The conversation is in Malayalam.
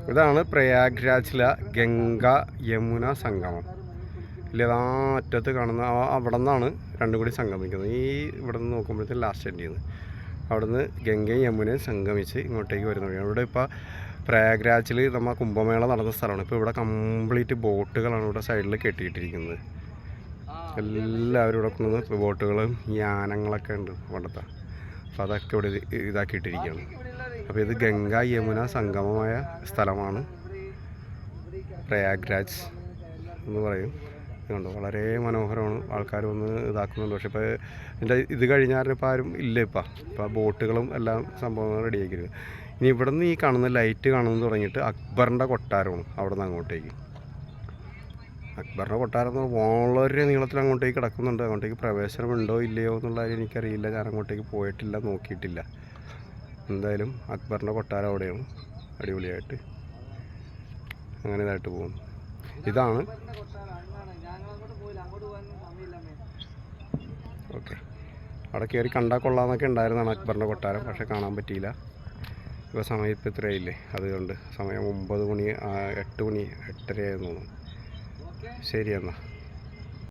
ഇതാണ് പ്രയാഗ്രാജിലെ ഗംഗ യമുന സംഗമം. ഇല്ല, ആ അറ്റത്ത് കാണുന്ന അവിടെ നിന്നാണ് രണ്ടും കൂടി സംഗമിക്കുന്നത്. ഈ ഇവിടെ നിന്ന് നോക്കുമ്പോഴത്തേക്കും ലാസ്റ്റ് എൻഡ് ചെയ്യുന്നത് അവിടെ നിന്ന് ഗംഗയും യമുനയും സംഗമിച്ച് ഇങ്ങോട്ടേക്ക് വരുന്നത്. ഇവിടെ ഇപ്പോൾ പ്രയാഗ്രാജിൽ നമ്മൾ കുംഭമേള നടന്ന സ്ഥലമാണ്. ഇപ്പോൾ ഇവിടെ കംപ്ലീറ്റ് ബോട്ടുകളാണ് ഇവിടെ സൈഡിൽ കെട്ടിയിട്ടിരിക്കുന്നത്. എല്ലാവരും ഇവിടെ കൊണ്ടുവന്ന് ബോട്ടുകളും യാനങ്ങളൊക്കെ ഉണ്ട് പണ്ടത്തെ. അപ്പോൾ അതൊക്കെ ഇവിടെ ഇതാക്കിയിട്ടിരിക്കുകയാണ്. അപ്പോൾ ഇത് ഗംഗ യമുന സംഗമമായ സ്ഥലമാണ് പ്രയാഗ്രാജ് എന്ന് പറയും. ഇതുകൊണ്ട് വളരെ മനോഹരമാണ്. ആൾക്കാർ വന്ന് ഇതാക്കുന്നുണ്ട്. പക്ഷേ ഇപ്പോൾ ഇതിൻ്റെ ഇത് കഴിഞ്ഞാൽ ഇപ്പോൾ ആരും ഇല്ല. ഇപ്പോൾ ബോട്ടുകളും എല്ലാം സംഭവങ്ങളും റെഡിയാക്കിയിരുന്നു. ഇനി ഇവിടെ നിന്ന് ഈ കാണുന്ന ലൈറ്റ് കാണുന്നത് തുടങ്ങിയിട്ട് അക്ബറിൻ്റെ കൊട്ടാരമാണ്. അവിടെ നിന്ന് അങ്ങോട്ടേക്ക് അക്ബറിൻ്റെ കൊട്ടാരം വളരെ നീളത്തിൽ അങ്ങോട്ടേക്ക് കിടക്കുന്നുണ്ട്. അങ്ങോട്ടേക്ക് പ്രവേശനമുണ്ടോ ഇല്ലയോ എന്നുള്ള കാര്യം എനിക്കറിയില്ല. ഞാൻ അങ്ങോട്ടേക്ക് പോയിട്ടില്ല, നോക്കിയിട്ടില്ല. എന്തായാലും അക്ബറിൻ്റെ കൊട്ടാരം അവിടെയാണ്. അടിപൊളിയായിട്ട് അങ്ങനെ ഇതായിട്ട് പോകുന്നു. ഇതാണ് ഓക്കെ. അവിടെ കയറി കണ്ടാൽ കൊള്ളാമെന്നൊക്കെ ഉണ്ടായിരുന്നതാണ് അക്ബറിൻ്റെ കൊട്ടാരം. പക്ഷേ കാണാൻ പറ്റിയില്ല. ഇപ്പോൾ സമയം ഇപ്പോൾ ഇത്രയായില്ലേ, അതുകൊണ്ട് സമയം 9 മണി 8 മണി 8:30 ആയെന്ന് തോന്നുന്നു. ശരി എന്നാൽ.